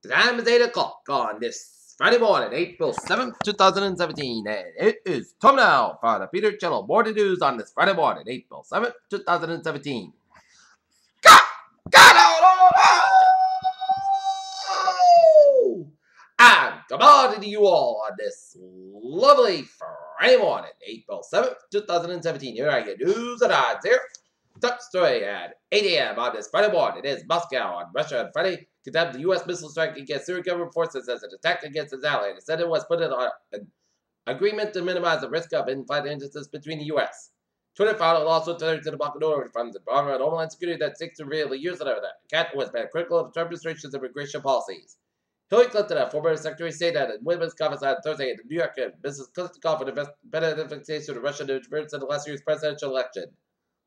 The time is 8 o'clock on this Friday morning, April 7th, 2017, and it is time now for the Peter Channel Morning News on this Friday morning, April 7th, 2017. And good morning to you all on this lovely Friday morning, April 7th, 2017. Here are your news and odds here. Top story at 8 a.m. on this Friday morning. It is Moscow on Russia on Friday condemned the U.S. missile strike against Syrian government forces as an attack against its ally. It said it was put in an agreement to minimize the risk of in-flight incidents between the U.S. Twitter filed a lawsuit to the blockador from the Department of Homeland Security that seeks to reveal the years that Cat was been critical of Trump administration's immigration policies. Hillary Clinton, a former Secretary of State at a women's conference on Thursday at the New York Business Clinton called for the better identification of Russian interference in the last year's presidential election.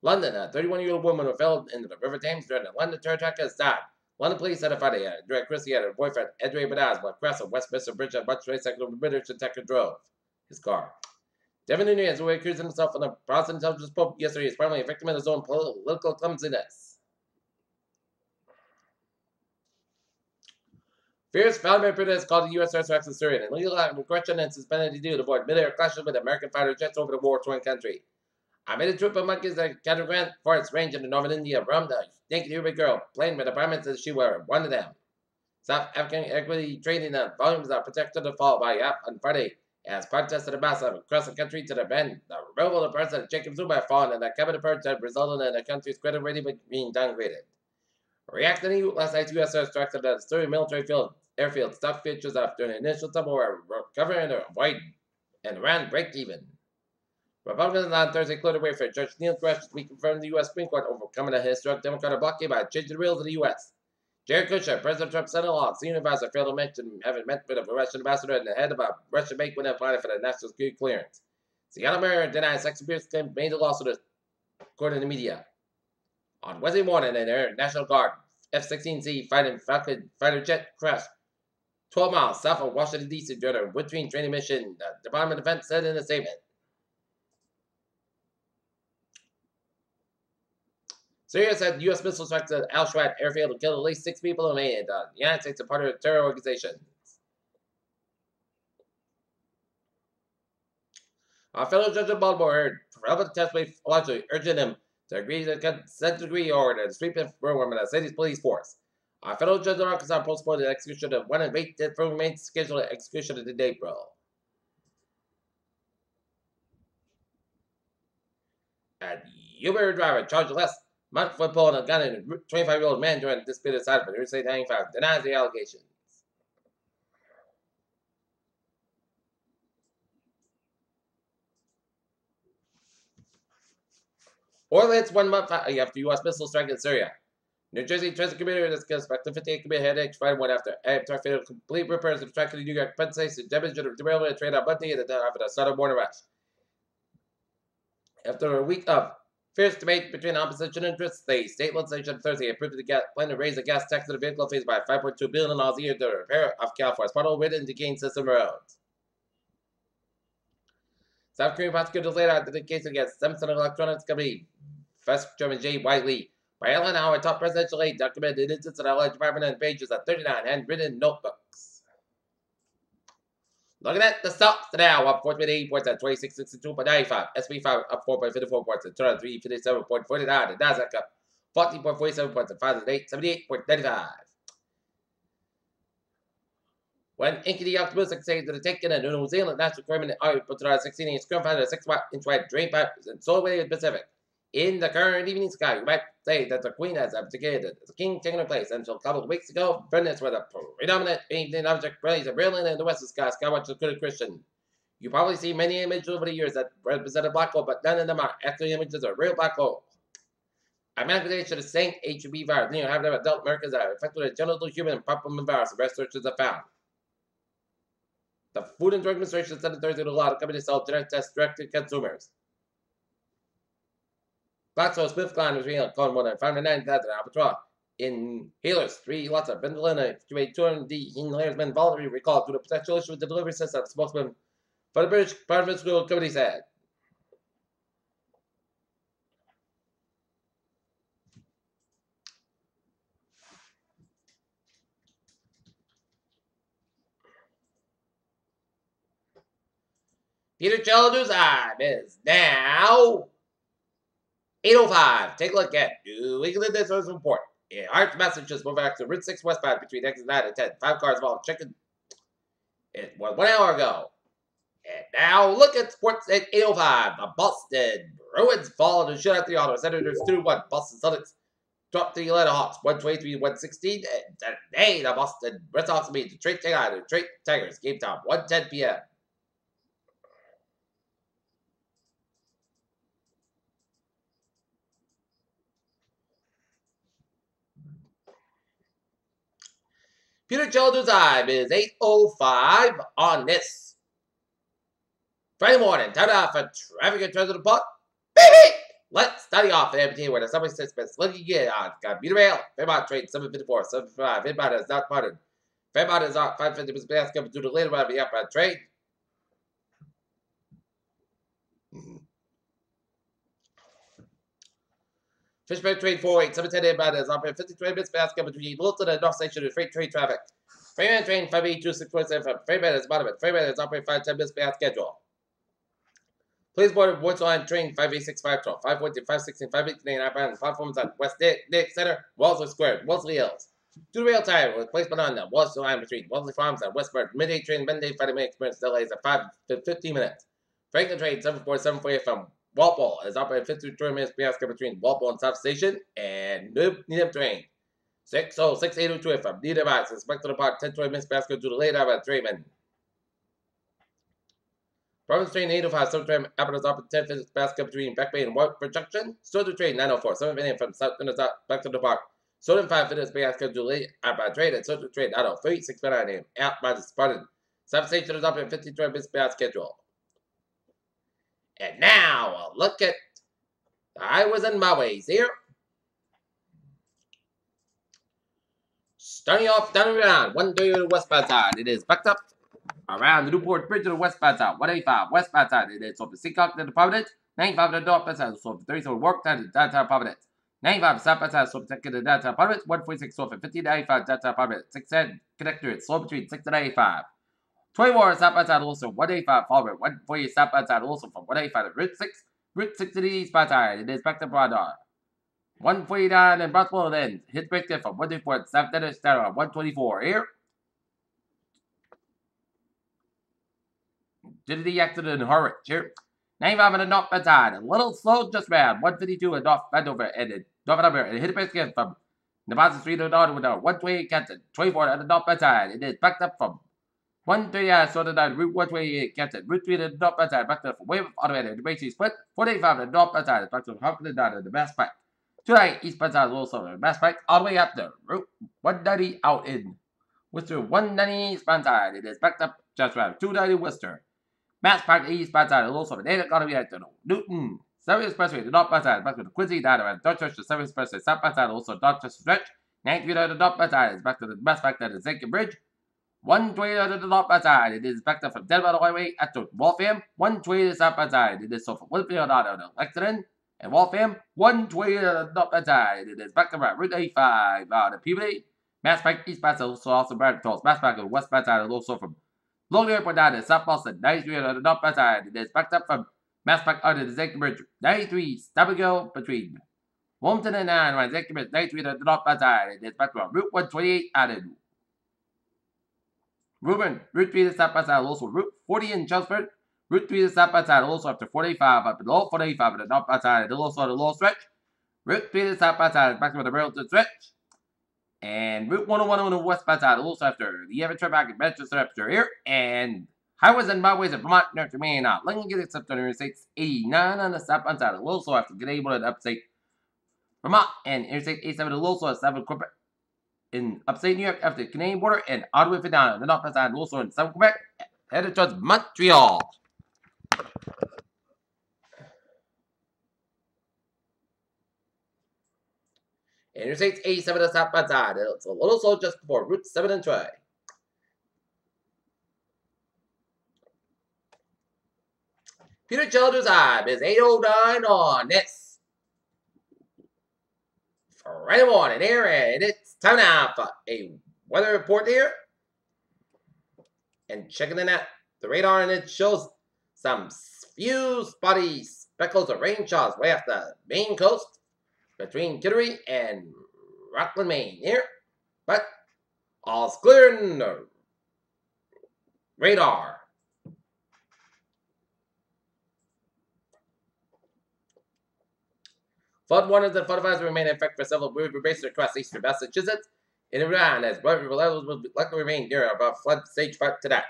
London, a 31-year-old woman who fell into the River Thames during a London terror attack has died. London police said on Friday during Christie and her boyfriend, Edward Benaz, went across a Westminster Bridge on much race cycle the British attacker drove his car. Devin Nunes, who accused himself of the Protestant intelligence pope yesterday, is probably a victim of his own political clumsiness. Fierce Vladimir Putin called the U.S. airstrikes in Syria an illegal act of aggression and suspended the deal to avoid mid-air clashes with American fighter jets over the war-torn country. I made a troop of monkeys that counter Grant Forest Range in the northern India roamed a naked Urban girl playing with the primates as she were one of them. South African equity trading volumes are projected to fall by half on Friday as protests in the massive across the country to defend the removal of President Jacob Zuma have fallen and the cabinet purge that resulted in the country's credit rating being downgraded. Reacting to last night's U.S. airstrikes at the Syrian military airfield stock features after an initial tumble were recovering and avoid and Iran break even. Republicans on Thursday cleared the way for Judge Neil Gorsuch to be confirmed in the U.S. Supreme Court, overcoming a historic Democratic blockade by changing the rules of the U.S. Jared Kushner, President Trump's son-in-law, senior advisor, failed to mention having met with a Russian ambassador and the head of a Russian bank when applying for the national security clearance. Seattle mayor denied sex abuse claim made the lawsuit, according to the media. On Wednesday morning, an Air National Guard F-16C fighter jet crashed 12 miles south of Washington, D.C. during a routine training mission, the Department of Defense said in a statement. Syria said U.S. missile strikes at Al-Shawat airfield killed at least 6 people and the United States are part of a terror organization. A fellow judge in Baltimore heard relevant testimony largely urging him to agree to the consent decree order to sweep the program in the city's police force. A federal judge in Arkansas postponed the execution of one inmate that remains scheduled execution in April. A Uber driver charged less month for pulling a gun in a 25-year-old man during a disputed assignment. Interstate 95 denies the allegations. Oil hits 1 month after U.S. missile strike in Syria. New Jersey Transit Committee discussed back to 58 committee headaches Friday morning after truck failed complete repairs of the track in the New York Penn Station demonstrated derailment and train on Monday at the time of the Southern morning rush. After a week of fierce debate between opposition interests, the state legislature Thursday approved the plan to raise the gas tax on the vehicle fees by $5.2 billion a year to repair of California's pothole ridden decaying system roads. South Korean prosecutors later out the case against Samsung Electronics company First Chairman Jay Wiley by Ellen Howard, top presidential aide, documented instances of alleged 500 pages of 39 handwritten notebooks. Looking at the stocks now, up 4.8 points at 2662.95. SP 5 up 4.54 points at 203.57.49. The Nasdaq up 14.47 points at 508.78.95. When Inkedy optimistic says that the taken in New Zealand National Criminal Art put out 16-inch scrum finder 6-inch wide drain pipe and sold away in the Pacific. In the current evening sky, you might say that the Queen has abdicated, the King taking her place until a couple of weeks ago. Venus were the predominant evening object raised brilliant in the western sky. Skywatch good Christian. You probably see many images over the years that represent a black hole, but none of them are actually images of a real black hole. A manifestation of the same HB virus, have adult Americans that are infected with a genital human papillomavirus, researchers have found. The Food and Drug Administration said on Thursday to allow the company to sell genetic tests direct to consumers. GlaxoSmithKline was calling more than 509,000 Albatross inhalers. 3 lots of Benadryl and 200 inhalers been voluntarily recalled due to potential issue with the delivery system. Spokesman for the British Pharmaceutical Company said. Peter Childers time is now 8:05. Take a look at New England Insurance Report. In Arts, Massachusetts, move back to Route 6 westbound between exits 9 and 10. 5 cars involved. Check it was 1 hour ago. And now look at sports at 8:05. The Boston Bruins fall to shut out the Ottawa Senators 2-1. Boston Celtics drop the Atlanta Hawks 123-116. And today the Boston Red Sox meet Detroit Tigers. Game time 1:10 p.m. Peter Childers time is 8:05 on this Friday morning. Time out for traffic and transit report. Baby! Let's study off the MTA where the subway system is looking good on commuter rail. Fairmont train 754, 755. Inbound is not pardoned. Fairmont is on 550 Miss Bass coming through the later round of the outbound train. Fishburne train 48, 710 inbound is operating 53 Miss Bass coming between Littleton and North Station and freight train traffic. Freeman train 582, 647. Freeman is bottom it. Freeman is operating 510 Miss Bass schedule. Please board Woods Line train 586, 512, 514, 516, 589, outbound platforms on West Nick Center, Wellesley Square, Wellesley Hills. To the rail time with placement on the Wellesley line between Wellesley Farms and Westford. Midday train, Monday, Friday may experience delays of 5 to 15 minutes. Franklin train 74748 from Walpole is operating 53 minutes past between Walpole and South Station. And Needham train 60802 from Needham Heights is expected to depart 10-20 minutes past to the late hour at Draymond. Province train 805, Southern train Appleton is up at 10 minutes past between Back Bay and Wartburg Junction. Southern train 904, 7 minutes from South back to the park. Southern 5 minutes past to the outbound train and Southern train 903, 6 minutes outbound is Spartan. South Station is up at 53 minutes past schedule. And now, a look at the highways and byways here. Starting off down around 130 westbound side, it is backed up around the Newport Bridge to the westbound side, 185 westbound side, it is over Seacock to the Providence, 95 to the northbound side, so for 37 work down to downtown Providence, 95 southbound side, so for the downtown Providence, 146 so for 5095 downtown Providence, 610 connector, it's slow between 6 and 85. 24 southbound side also 185 forward, 148 southbound side also from 185 to Route 6 to the eastbound side, it is back to Broadway. 149 and Broadway then hit break there from 124 south to 124 here. Did the accident in Horwich here. 95 on the northbound side, a little slow just round, 152 and North Vandover and North Vandover and hit break again from Nebraska Street to North with a 128 Canton, 24 on the northbound side, it is backed up from 139 sort of down Route 128 Canton, Route 3 to the northbound side, back to the way of automated, the base split, 485 on the northbound side, back to the Hopkins down to the Mass Pike. 290 eastbound side also the Mass Pike, all the way up to Route 190 out in Worcester, 190 eastbound side, it is backed up just around 290 Worcester. Mass Pike eastbound side, also the data economy at the Newton, 7 Expressway, the northbound side, back to the Quincy down around Dorchester, 7 Expressway, southbound side, also Dorchester Stretch, 93 on the northbound side, is back to the Mass Pike down to Zinkin Bridge. 120 on the northbound side, it is backed up from Denver Highway at the Waltham. 120 on the southbound side, it is so from Winfield out of the Lexington and Waltham. 120 on the northbound side, it is backed up around Route 85 out of Peabody. Mass Pike eastbound side, also Brandon Tolls. Mass Pike on the westbound side, is also from Logan Airport down to South Boston. 93 on the northbound side, it is backed up from Mass Pike under the Zinkin Bridge. 93 stop and go between Wilmington and 9 around Zinkin Bridge. 93 on the northbound side, it is backed up Route 128 out of Reuben, Route 3 to southbound side, also Route 40 in Chelmsford. Route 3 to southbound side, also up to 45 up below 45 on the northbound side, and also the low stretch. Route 3 to southbound side, back to the rail to stretch. And Route 101 on the westbound side, also after the Everett back in Manchester after here. And highways and byways of Vermont, North Carolina, Lincoln get accepted on Interstate 89 on the southbound side, also after get able to upstate Vermont and Interstate 87 also at 7 Quebec. In upstate New York after the Canadian border and all the way for down on the north side, also in South Quebec, headed towards Montreal. Interstate 87 on the southbound side, it's a little slow just before Route 7 and Troy. Peter Childers time is 8:09 on this Friday morning here, and it's time now for a weather report here. And checking in at the radar, and it shows Some few spotty speckles of rain showers way off the Maine coast between Kittery and Rockland, Maine here. But all's clear in the radar. Flood warnings and flood advisories remain in effect for several river basins across eastern Massachusetts. In Iran, as river levels will likely remain near above flood stage 5 tonight.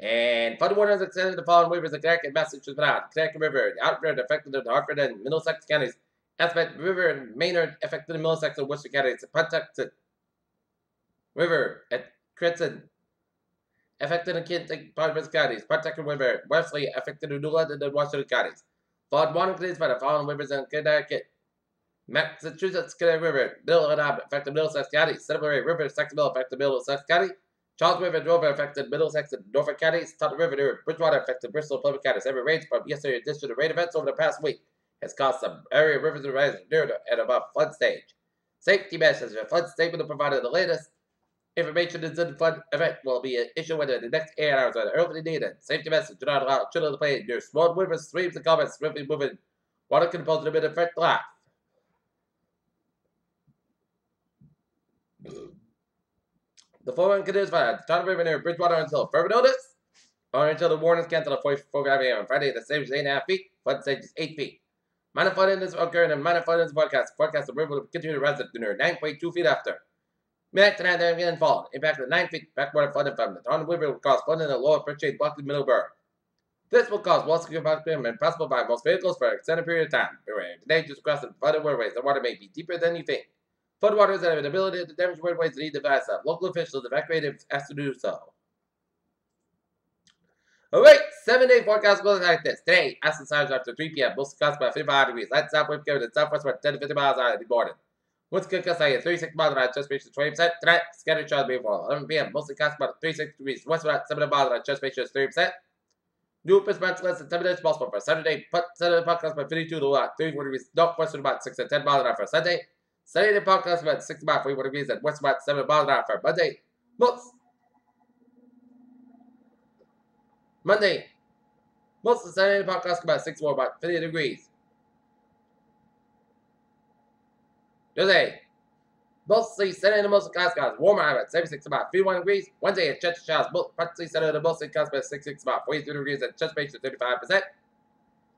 And flood warnings extended the following waivers in Connecticut, Massachusetts, Connecticut River, the Outford affected in Hartford and Middlesex counties. Aspect River and Maynard affected in Middlesex and Worcester counties. Pawtucket River at Crescent affected in Kent Providence counties. Pawtucket River, Wesley affected in New London and Washington counties. Flood warning conditions by the following rivers in Connecticut. Massachusetts, Connecticut River, Middle and affected Middlesex County. Cedarburg River, Saxonville affected Middlesex County. Charles River, Dover affected Middlesex and Norfolk counties. Tuttle River near Bridgewater affected Bristol and Plymouth counties. Heavy rains from yesterday in addition to rain events over the past week has caused some area rivers to rise near and above flood stage. Safety measures. The flood statement provided the latest information is in the flood event will be issued within the next 8 hours or early needed. Safety message do not allow children to play near small rivers, streams, and comets swiftly moving. Water can pose a bit of effect life. The following conditions for the Tuttle River near Bridgewater until further notice, or until the warning is canceled at 4 a.m. on Friday. The stage is 8.5 feet. Flood stage is 8 feet. Minor flooding is occurring and minor flooding is forecast. Forecast the river will continue to rise at near 9.2 feet after. Midnight tonight, then again fall. Impact of 9 feet backwater flooding from the Tuttle River will cause flooding in the lower Pritchard, Buckley, Middleburg. This will cause water security and impossible by most vehicles for an extended period of time. Beware, today just crossing flooded waterways. The water may be deeper than you think. Floodwaters that have an ability to damage waterways need to advise of. Local officials evacuate if asked to do so. Alright, 7-day forecast goes like this. Today, Aspen times after 3 p.m. Mostly cost about 55 degrees. Light southwest carried to southwest about 10 to 50 miles out of the morning. Winds could gust like 36 miles an hour, just reaches 20%. Tonight, scattered showers may fall. 11 p.m. Mostly cost about 36 degrees. West about 7 miles an hour, just reaches 30%. New percent less than 7 days possible for Saturday. Saturday podcast about 52 to 34 degrees. Northwestern about 6 to 10 miles an hour for Sunday. Sunday podcast about 6 about 41 degrees and west about 7 miles an hour for Monday. Most of the Saturday podcast about 6 more about 50 degrees. Tuesday. Mostly sunny and mostly clouds, warmer at 76 about 51 degrees. Wednesday at Chester showers, partly sunny and mostly clouds about 66 about 42 degrees and chest base to 35%.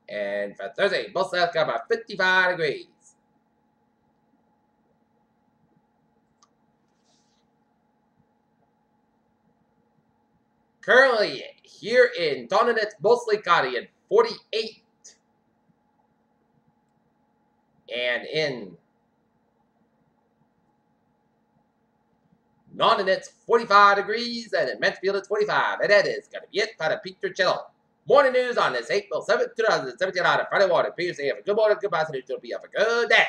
And for Thursday, mostly clouds about 55 degrees. Currently here in Taunton, it's mostly cloudy at 48. And in Taunton, it's 45 degrees, and in Mansfield, it's 45. And that is going to be it for the Picture Channel. Morning news on this April 7th, 2017 on a Friday morning. Please have a good morning, good afternoon, have a good day.